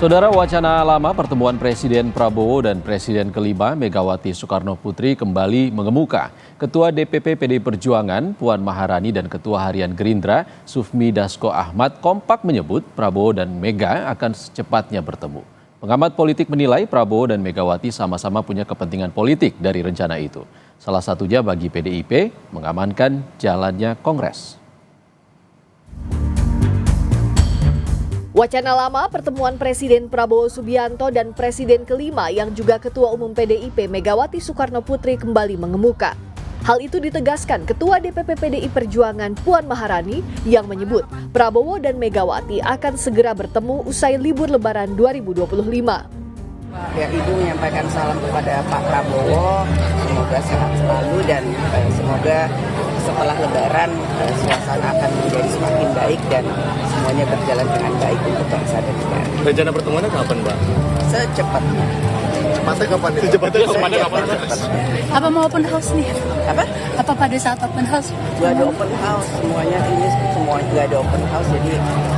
Saudara, wacana lama pertemuan Presiden Prabowo dan Presiden kelima Megawati Soekarno Putri kembali mengemuka. Ketua DPP PDI Perjuangan Puan Maharani dan Ketua Harian Gerindra Sufmi Dasko Ahmad kompak menyebut Prabowo dan Mega akan secepatnya bertemu. Pengamat politik menilai Prabowo dan Megawati sama-sama punya kepentingan politik dari rencana itu. Salah satunya bagi PDIP mengamankan jalannya Kongres. Wacana lama pertemuan Presiden Prabowo Subianto dan Presiden kelima yang juga Ketua Umum PDIP Megawati Soekarno Putri kembali mengemuka. Hal itu ditegaskan Ketua DPP PDI Perjuangan Puan Maharani yang menyebut Prabowo dan Megawati akan segera bertemu usai libur Lebaran 2025. Ya, Ibu menyampaikan salam kepada Pak Prabowo, semoga sehat selalu dan semoga setelah Lebaran suasana akan menjadi semakin baik dan semuanya berjalan dengan baik untuk bangsa dan negara. Rencana pertemuannya kapan, Mbak? Secepatnya. Cepatnya kapan? Secepatnya kapan? Apa mau open house nih? Apa pada saat open house? Juga ada open house, semuanya ini semua juga ada open house, jadi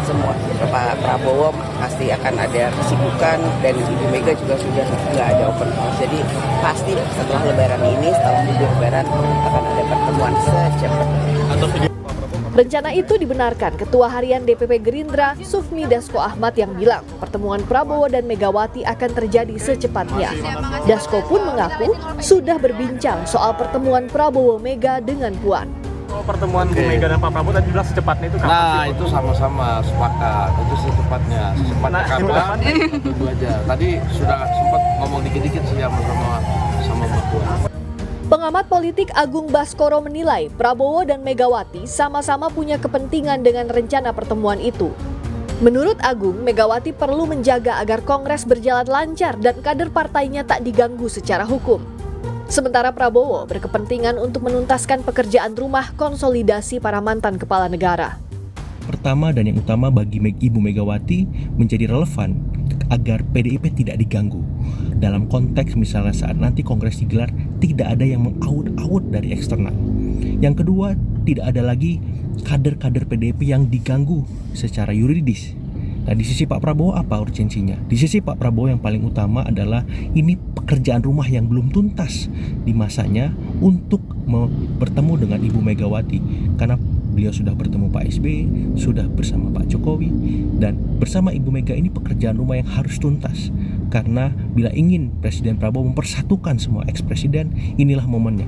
semua Pak Prabowo pasti akan ada kesibukan dan Ibu Mega juga sudah nggak ada open house. Jadi pasti setelah Lebaran ini, setelah libur Lebaran akan ada pertemuan secepatnya. Rencana itu dibenarkan Ketua Harian DPP Gerindra Sufmi Dasko Ahmad yang bilang pertemuan Prabowo dan Megawati akan terjadi secepatnya. Dasko pun mengaku sudah berbincang soal pertemuan Prabowo Mega dengan Puan. Pertemuan Bu Mega dan Pak Prabowo tadi bilang secepatnya itu kapan? Nah, itu sama-sama sepakat. Itu secepatnya. Secepatnya kapan? Itu aja. Tadi sudah sempat ngomong dikit-dikit sih sama Mbak Puan. Pengamat politik Agung Baskoro menilai Prabowo dan Megawati sama-sama punya kepentingan dengan rencana pertemuan itu. Menurut Agung, Megawati perlu menjaga agar Kongres berjalan lancar dan kader partainya tak diganggu secara hukum. Sementara Prabowo berkepentingan untuk menuntaskan pekerjaan rumah konsolidasi para mantan kepala negara. Pertama dan yang utama bagi Ibu Megawati menjadi relevan agar PDIP tidak diganggu. Dalam konteks misalnya saat nanti Kongres digelar, tidak ada yang mengaut-aut dari eksternal. Yang kedua, tidak ada lagi kader-kader PDIP yang diganggu secara yuridis. Nah, di sisi Pak Prabowo apa urgensinya? Di sisi Pak Prabowo yang paling utama adalah ini pekerjaan rumah yang belum tuntas di masanya untuk bertemu dengan Ibu Megawati. Karena beliau sudah bertemu Pak SBY, sudah bersama Pak Jokowi, dan bersama Ibu Mega ini pekerjaan rumah yang harus tuntas. Karena bila ingin Presiden Prabowo mempersatukan semua eks-presiden, inilah momennya.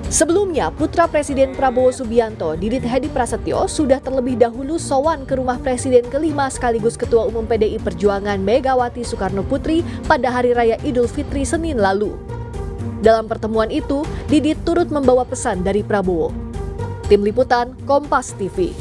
Sebelumnya, putra Presiden Prabowo Subianto, Didit Hedi Prasetyo, sudah terlebih dahulu sowan ke rumah Presiden kelima sekaligus Ketua Umum PDI Perjuangan Megawati Soekarno Putri pada Hari Raya Idul Fitri Senin lalu. Dalam pertemuan itu, Didit turut membawa pesan dari Prabowo. Tim Liputan, Kompas TV.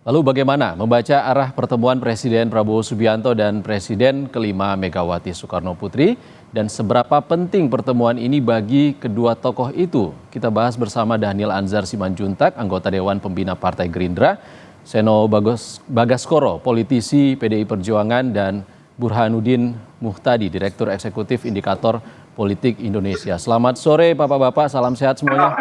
Lalu bagaimana membaca arah pertemuan Presiden Prabowo Subianto dan Presiden kelima Megawati Soekarno Putri dan seberapa penting pertemuan ini bagi kedua tokoh itu? Kita bahas bersama Daniel Anzar Simanjuntak, anggota Dewan Pembina Partai Gerindra, Seno Bagaskoro, politisi PDI Perjuangan, dan Burhanuddin Muhtadi, Direktur Eksekutif Indikator Politik Indonesia. Selamat sore Bapak-Bapak, salam sehat semuanya.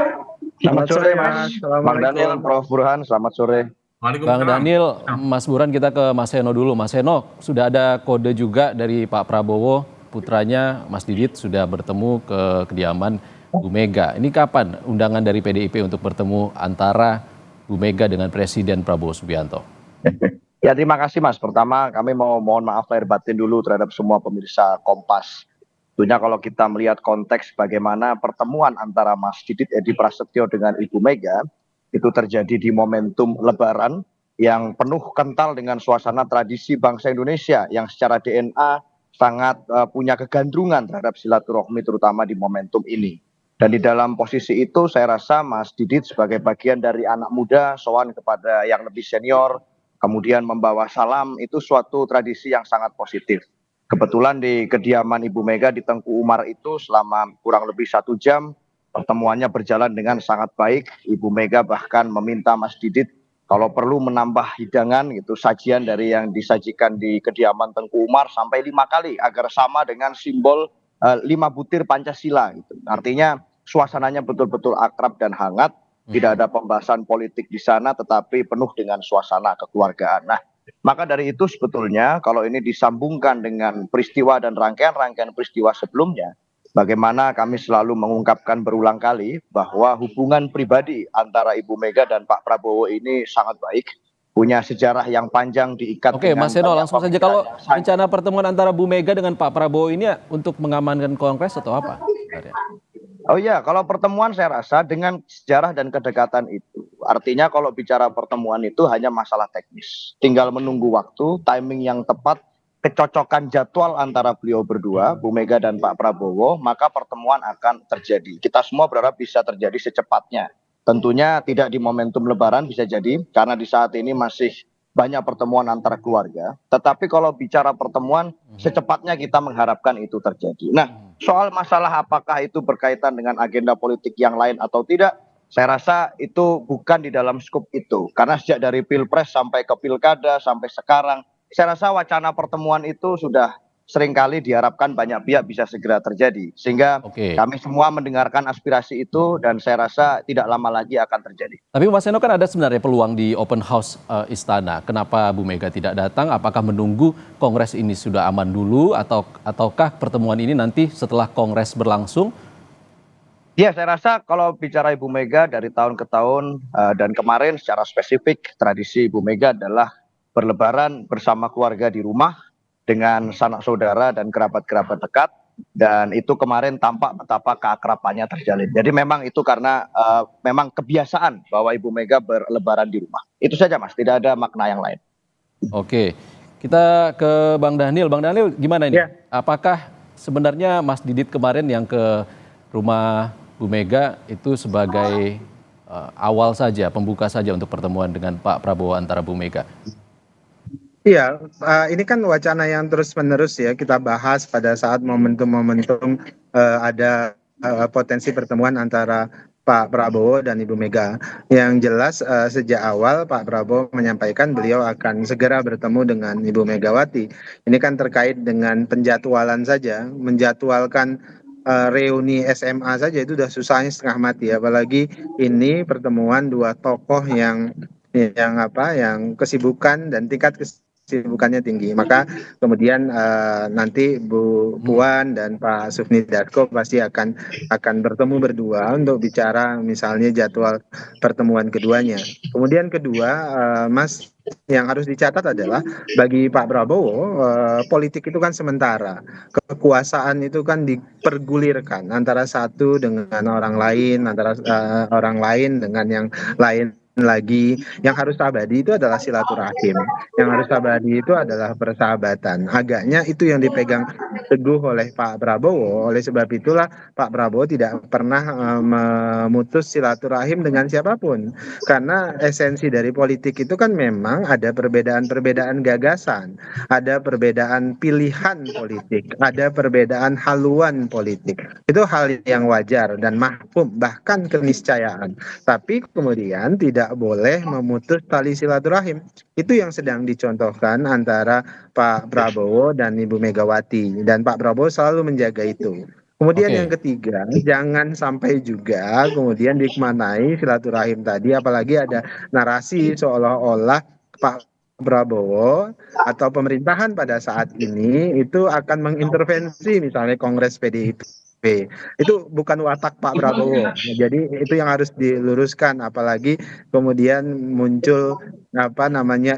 Selamat sore Mas, Bang Daniel, Prof. Burhan, selamat sore. Bang Daniel, Mas Burhan, kita ke Mas Seno dulu. Mas Seno, sudah ada kode juga dari Pak Prabowo, putranya Mas Didit sudah bertemu ke kediaman Bu Mega. Ini kapan undangan dari PDIP untuk bertemu antara Bu Mega dengan Presiden Prabowo Subianto? Ya, terima kasih Mas. Pertama kami mohon maaf lahir batin dulu terhadap semua pemirsa Kompas. Tentunya kalau kita melihat konteks bagaimana pertemuan antara Mas Didit Hedi Prasetyo dengan Ibu Mega, itu terjadi di momentum Lebaran yang penuh kental dengan suasana tradisi bangsa Indonesia yang secara DNA sangat punya kegandrungan terhadap silaturahmi terutama di momentum ini. Dan di dalam posisi itu saya rasa Mas Didit sebagai bagian dari anak muda sowan kepada yang lebih senior, kemudian membawa salam, itu suatu tradisi yang sangat positif. Kebetulan di kediaman Ibu Mega di Tengku Umar itu selama kurang lebih 1 jam, pertemuannya berjalan dengan sangat baik. Ibu Mega bahkan meminta Mas Didit kalau perlu menambah hidangan gitu, sajian dari yang disajikan di kediaman Tengku Umar sampai 5 kali agar sama dengan simbol 5 butir Pancasila gitu. Artinya suasananya betul-betul akrab dan hangat. tidak ada pembahasan politik di sana, tetapi penuh dengan suasana kekeluargaan. Nah, maka dari itu sebetulnya kalau ini disambungkan dengan peristiwa dan rangkaian-rangkaian peristiwa sebelumnya, bagaimana kami selalu mengungkapkan berulang kali bahwa hubungan pribadi antara Ibu Mega dan Pak Prabowo ini sangat baik, punya sejarah yang panjang diikat Oke, dengan Mas Seno, banyak langsung saja. pemikiran Kalau yang sama. rencana pertemuan antara Bu Mega dengan Pak Prabowo ini untuk mengamankan Kongres atau apa sebenarnya? Oh iya, kalau pertemuan saya rasa dengan sejarah dan kedekatan itu, artinya kalau bicara pertemuan itu hanya masalah teknis. Tinggal menunggu waktu, timing yang tepat, kecocokan jadwal antara beliau berdua, Bu Mega dan Pak Prabowo, maka pertemuan akan terjadi. Kita semua berharap bisa terjadi secepatnya. Tentunya tidak di momentum Lebaran bisa jadi, karena di saat ini masih banyak pertemuan antara keluarga. Tetapi kalau bicara pertemuan, secepatnya kita mengharapkan itu terjadi. Nah, soal masalah apakah itu berkaitan dengan agenda politik yang lain atau tidak, saya rasa itu bukan di dalam skup itu. Karena sejak dari Pilpres sampai ke Pilkada sampai sekarang, saya rasa wacana pertemuan itu sudah seringkali diharapkan banyak pihak bisa segera terjadi. Sehingga Oke. kami semua mendengarkan aspirasi itu dan saya rasa tidak lama lagi akan terjadi. Tapi Mas Seno, kan ada sebenarnya peluang di open house Istana. Kenapa Bu Mega tidak datang? Apakah menunggu Kongres ini sudah aman dulu ataukah pertemuan ini nanti setelah Kongres berlangsung? Ya, saya rasa kalau bicara Ibu Mega dari tahun ke tahun dan kemarin secara spesifik tradisi Ibu Mega adalah berlebaran bersama keluarga di rumah dengan sanak saudara dan kerabat-kerabat dekat, dan itu kemarin tampak betapa keakrabannya terjalin. Jadi memang itu karena memang kebiasaan bahwa Ibu Mega berlebaran di rumah. Itu saja Mas, tidak ada makna yang lain. Oke, kita ke Bang Daniel. Bang Daniel, gimana ini? Ya. Apakah sebenarnya Mas Didit kemarin yang ke rumah Bu Mega itu sebagai awal saja, pembuka saja untuk pertemuan dengan Pak Prabowo antara Bu Mega? Iya, ini kan wacana yang terus-menerus ya kita bahas pada saat momentum-momentum ada potensi pertemuan antara Pak Prabowo dan Ibu Mega. Yang jelas sejak awal Pak Prabowo menyampaikan beliau akan segera bertemu dengan Ibu Megawati. Ini kan terkait dengan penjadwalan saja, menjadwalkan reuni SMA saja itu udah susahnya setengah mati, apalagi ini pertemuan dua tokoh yang kesibukan dan tingkat kesibukannya tinggi. Maka kemudian nanti Bu Puan dan Pak Sufmi Dasko pasti akan bertemu berdua untuk bicara misalnya jadwal pertemuan keduanya. Kemudian kedua, Mas, yang harus dicatat adalah bagi Pak Prabowo politik itu kan sementara, kekuasaan itu kan dipergulirkan antara satu dengan orang lain, antara orang lain dengan yang lain lagi. Yang harus abadi itu adalah silaturahim, yang harus abadi itu adalah persahabatan. Agaknya itu yang dipegang teguh oleh Pak Prabowo. Oleh sebab itulah Pak Prabowo tidak pernah memutus silaturahim dengan siapapun, karena esensi dari politik itu kan memang ada perbedaan-perbedaan gagasan, ada perbedaan pilihan politik, ada perbedaan haluan politik. Itu hal yang wajar dan mahfum, bahkan keniscayaan. Tapi kemudian tidak boleh memutus tali silaturahim. Itu yang sedang dicontohkan antara Pak Prabowo dan Ibu Megawati, dan Pak Prabowo selalu menjaga itu. Kemudian Oke. yang ketiga, jangan sampai juga kemudian dikemanahi silaturahim tadi, apalagi ada narasi seolah-olah Pak Prabowo atau pemerintahan pada saat ini itu akan mengintervensi misalnya Kongres PDIP. Itu bukan watak Pak Prabowo. Jadi itu yang harus diluruskan, apalagi kemudian muncul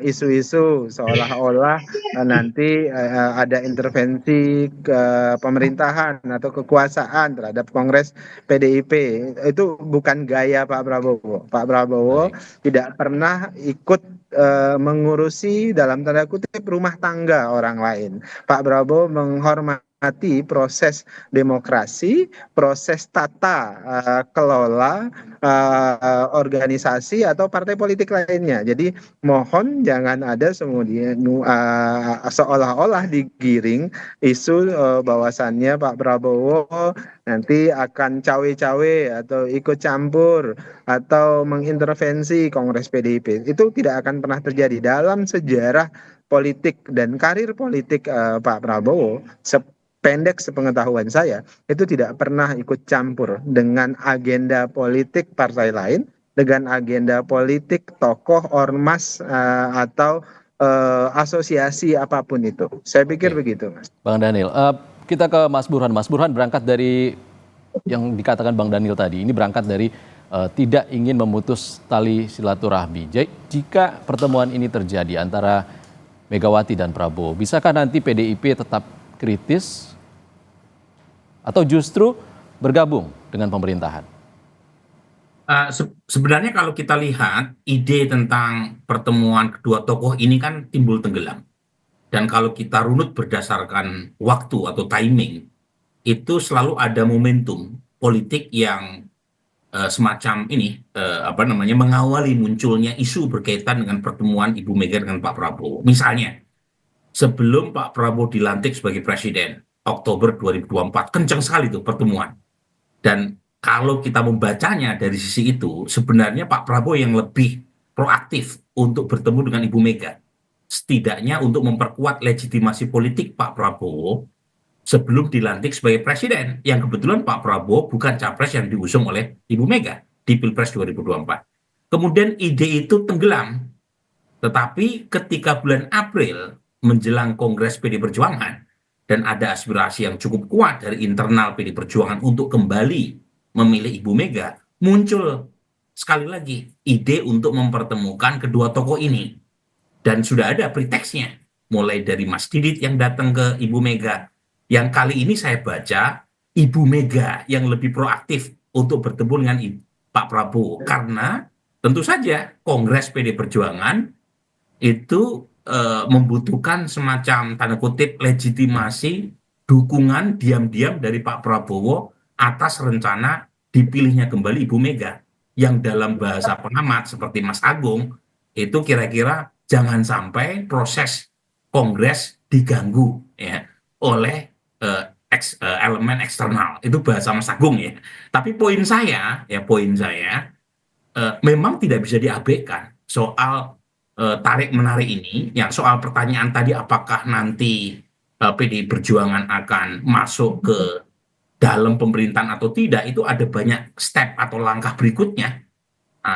isu-isu seolah-olah nanti ada intervensi ke pemerintahan atau kekuasaan terhadap Kongres PDIP. Itu bukan gaya Pak Prabowo. Pak Prabowo tidak pernah ikut mengurusi dalam tanda kutip rumah tangga orang lain. Pak Prabowo menghormati proses demokrasi, proses tata kelola organisasi atau partai politik lainnya. Jadi mohon jangan ada kemudian seolah-olah digiring isu bahwasannya Pak Prabowo nanti akan cawe-cawe atau ikut campur atau mengintervensi Kongres PDIP. Itu tidak akan pernah terjadi dalam sejarah politik dan karir politik Pak Prabowo. Pendek sepengetahuan saya, itu tidak pernah ikut campur dengan agenda politik partai lain, dengan agenda politik, tokoh, ormas, atau asosiasi apapun itu. Saya pikir Oke. begitu, Mas. Bang Daniel, kita ke Mas Burhan. Mas Burhan berangkat dari yang dikatakan Bang Daniel tadi, ini berangkat dari tidak ingin memutus tali silaturahmi. Jika pertemuan ini terjadi antara Megawati dan Prabowo, bisakah nanti PDIP tetap kritis atau justru bergabung dengan pemerintahan? Sebenarnya kalau kita lihat ide tentang pertemuan kedua tokoh ini kan timbul tenggelam. Dan kalau kita runut berdasarkan waktu atau timing, itu selalu ada momentum politik yang semacam ini, mengawali munculnya isu berkaitan dengan pertemuan Ibu Mega dengan Pak Prabowo. Misalnya, sebelum Pak Prabowo dilantik sebagai presiden, Oktober 2024, kencang sekali tuh pertemuan. Dan kalau kita membacanya dari sisi itu, sebenarnya Pak Prabowo yang lebih proaktif untuk bertemu dengan Ibu Mega. Setidaknya untuk memperkuat legitimasi politik Pak Prabowo sebelum dilantik sebagai presiden. Yang kebetulan Pak Prabowo bukan capres yang diusung oleh Ibu Mega di Pilpres 2024. Kemudian ide itu tenggelam. Tetapi ketika bulan April menjelang Kongres PD Perjuangan dan ada aspirasi yang cukup kuat dari internal PD Perjuangan untuk kembali memilih Ibu Mega, muncul sekali lagi ide untuk mempertemukan kedua tokoh ini. Dan sudah ada preteksnya, mulai dari Mas Didit yang datang ke Ibu Mega. Yang kali ini saya baca, Ibu Mega yang lebih proaktif untuk bertemu dengan Pak Prabowo. Karena tentu saja Kongres PD Perjuangan itu membutuhkan semacam tanda kutip legitimasi dukungan diam-diam dari Pak Prabowo atas rencana dipilihnya kembali Ibu Mega, yang dalam bahasa pengamat seperti Mas Agung itu kira-kira jangan sampai proses Kongres diganggu ya oleh elemen eksternal. Itu bahasa Mas Agung ya. Tapi poin saya memang tidak bisa diabaikan soal tarik menarik ini. Yang soal pertanyaan tadi, apakah nanti PDI Perjuangan akan masuk ke dalam pemerintahan atau tidak, itu ada banyak step atau langkah berikutnya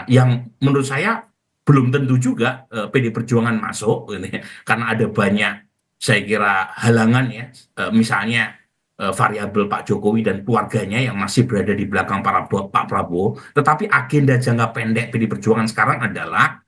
yang menurut saya belum tentu juga PD Perjuangan masuk gitu ya. Karena ada banyak saya kira halangan ya, misalnya variabel Pak Jokowi dan keluarganya yang masih berada di belakang Pak Prabowo. Tetapi agenda jangka pendek PD Perjuangan sekarang adalah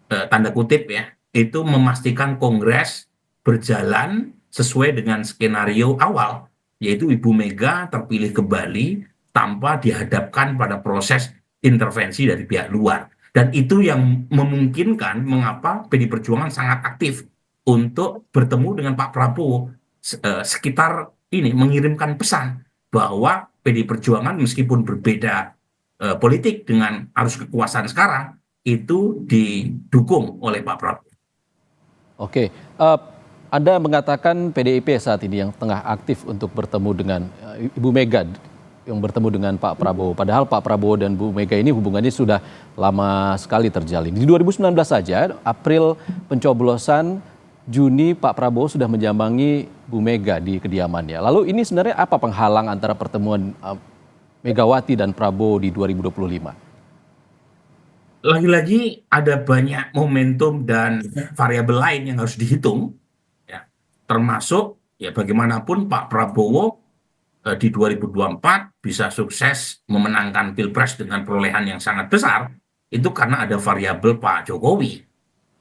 tanda kutip ya, itu memastikan Kongres berjalan sesuai dengan skenario awal, yaitu Ibu Mega terpilih kembali tanpa dihadapkan pada proses intervensi dari pihak luar. Dan itu yang memungkinkan mengapa PD Perjuangan sangat aktif untuk bertemu dengan Pak Prabowo, sekitar ini mengirimkan pesan bahwa PD Perjuangan meskipun berbeda politik dengan arus kekuasaan sekarang, itu didukung oleh Pak Prabowo. Oke, Anda mengatakan PDIP saat ini yang tengah aktif untuk bertemu dengan Ibu Mega, yang bertemu dengan Pak Prabowo. Padahal Pak Prabowo dan Bu Mega ini hubungannya sudah lama sekali terjalin. Di 2019 saja, April pencoblosan, Juni Pak Prabowo sudah menjambangi Bu Mega di kediamannya. Lalu ini sebenarnya apa penghalang antara pertemuan Megawati dan Prabowo di 2025? Lagi-lagi ada banyak momentum dan variabel lain yang harus dihitung. Termasuk ya bagaimanapun Pak Prabowo di 2024 bisa sukses memenangkan Pilpres dengan perolehan yang sangat besar, itu karena ada variabel Pak Jokowi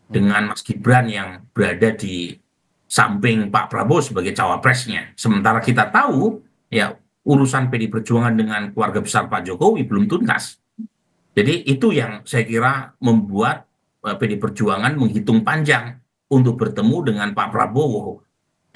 dengan Mas Gibran yang berada di samping Pak Prabowo sebagai cawapresnya. Sementara kita tahu ya urusan PD Perjuangan dengan keluarga besar Pak Jokowi belum tuntas. Jadi itu yang saya kira membuat PD Perjuangan menghitung panjang untuk bertemu dengan Pak Prabowo.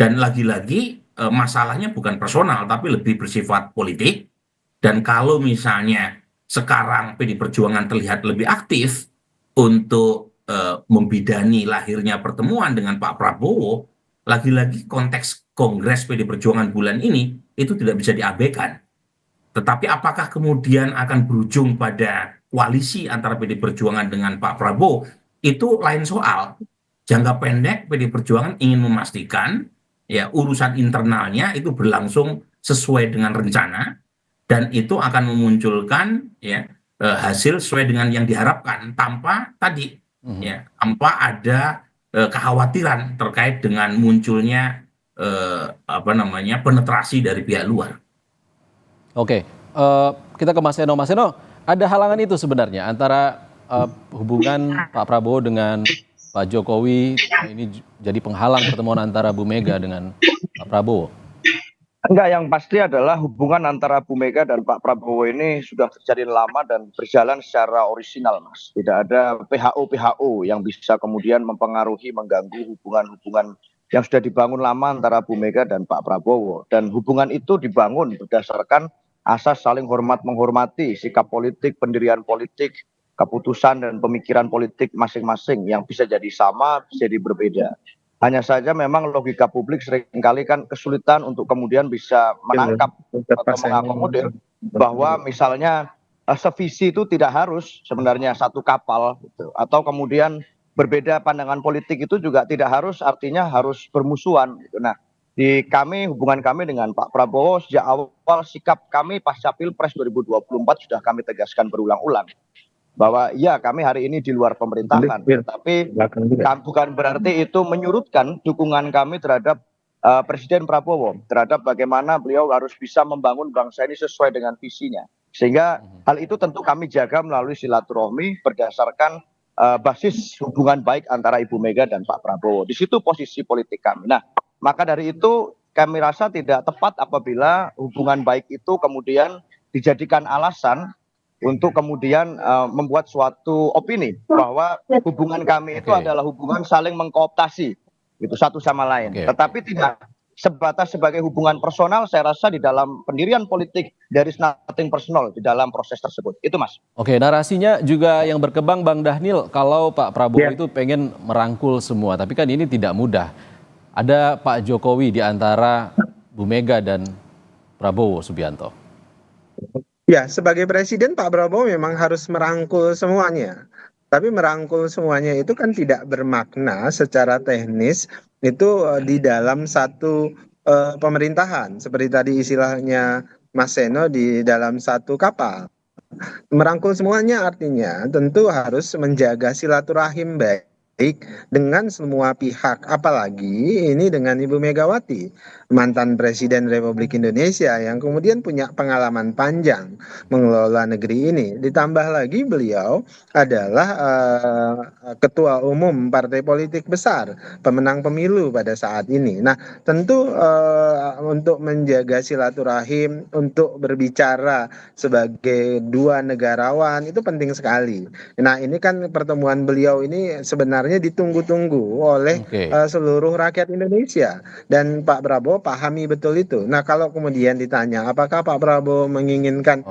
Dan lagi-lagi masalahnya bukan personal tapi lebih bersifat politik. Dan kalau misalnya sekarang PD Perjuangan terlihat lebih aktif untuk membidani lahirnya pertemuan dengan Pak Prabowo, lagi-lagi konteks Kongres PD Perjuangan bulan ini itu tidak bisa diabaikan. Tetapi apakah kemudian akan berujung pada koalisi antara PD Perjuangan dengan Pak Prabowo, itu lain soal. Jangka pendek PD Perjuangan ingin memastikan ya urusan internalnya itu berlangsung sesuai dengan rencana, dan itu akan memunculkan ya hasil sesuai dengan yang diharapkan tanpa tadi ya tanpa ada kekhawatiran terkait dengan munculnya penetrasi dari pihak luar. Oke, kita ke Mas Seno. Mas Seno, ada halangan itu sebenarnya antara hubungan Pak Prabowo dengan Pak Jokowi, ini jadi penghalang pertemuan antara Bu Mega dengan Pak Prabowo? Enggak, yang pasti adalah hubungan antara Bu Mega dan Pak Prabowo ini sudah terjadi lama dan berjalan secara orisinal, Mas. Tidak ada PHO yang bisa kemudian mempengaruhi, mengganggu hubungan-hubungan yang sudah dibangun lama antara Bu Mega dan Pak Prabowo. Dan hubungan itu dibangun berdasarkan asas saling hormat menghormati sikap politik, pendirian politik, keputusan dan pemikiran politik masing-masing yang bisa jadi sama, bisa jadi berbeda. Hanya saja memang logika publik seringkali kan kesulitan untuk kemudian bisa menangkap atau mengakomodir bahwa misalnya sevisi itu tidak harus sebenarnya satu kapal gitu. Atau kemudian berbeda pandangan politik itu juga tidak harus artinya harus bermusuhan gitu. Nah, di hubungan kami dengan Pak Prabowo sejak awal sikap kami pasca Pilpres 2024 sudah kami tegaskan berulang-ulang bahwa ya kami hari ini di luar pemerintahan, tapi bukan berarti itu menyurutkan dukungan kami terhadap Presiden Prabowo, terhadap bagaimana beliau harus bisa membangun bangsa ini sesuai dengan visinya. Sehingga hal itu tentu kami jaga melalui silaturahmi berdasarkan basis hubungan baik antara Ibu Mega dan Pak Prabowo. Di situ posisi politik kami. Nah, maka dari itu kami rasa tidak tepat apabila hubungan baik itu kemudian dijadikan alasan untuk kemudian membuat suatu opini bahwa hubungan kami itu adalah hubungan saling mengkooptasi gitu satu sama lain. Tetapi tidak sebatas sebagai hubungan personal, saya rasa di dalam pendirian politik there is nothing personal di dalam proses tersebut. Itu, Mas. Oke, narasinya juga yang berkembang Bang Dhanil kalau Pak Prabowo itu pengen merangkul semua, tapi kan ini tidak mudah. Ada Pak Jokowi di antara Bu Mega dan Prabowo Subianto. Ya, sebagai presiden Pak Prabowo memang harus merangkul semuanya. Tapi merangkul semuanya itu kan tidak bermakna secara teknis itu di dalam satu pemerintahan. Seperti tadi istilahnya Mas Seno di dalam satu kapal. Merangkul semuanya artinya tentu harus menjaga silaturahim baik dengan semua pihak, apalagi ini dengan Ibu Megawati, mantan Presiden Republik Indonesia yang kemudian punya pengalaman panjang mengelola negeri ini. Ditambah lagi beliau adalah ketua umum partai politik besar, pemenang pemilu pada saat ini. Nah, tentu untuk menjaga silaturahim, untuk berbicara sebagai dua negarawan itu penting sekali. Nah, ini kan pertemuan beliau ini sebenarnya ditunggu-tunggu oleh seluruh rakyat Indonesia, dan Pak Prabowo pahami betul itu. Nah, kalau kemudian ditanya apakah Pak Prabowo menginginkan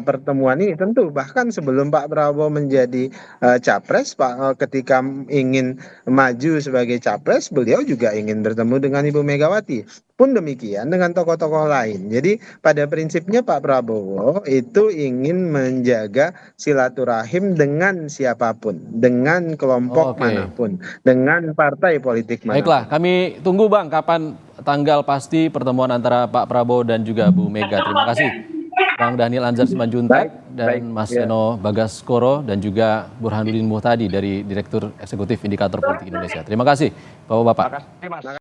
pertemuan ini, tentu bahkan sebelum Pak Prabowo menjadi capres, ketika ingin maju sebagai capres, beliau juga ingin bertemu dengan Ibu Megawati. Pun demikian dengan tokoh-tokoh lain. Jadi pada prinsipnya Pak Prabowo itu ingin menjaga silaturahim dengan siapapun, dengan kelompok manapun, dengan partai politik manapun. Baiklah, kami tunggu Bang kapan tanggal pasti pertemuan antara Pak Prabowo dan juga Bu Mega. Terima kasih Bang Dhanil Anzar Simanjuntak dan Mas Seno Bagaskoro dan juga Burhanuddin Muhtadi dari Direktur Eksekutif Indikator Politik Indonesia. Terima kasih Bapak-bapak.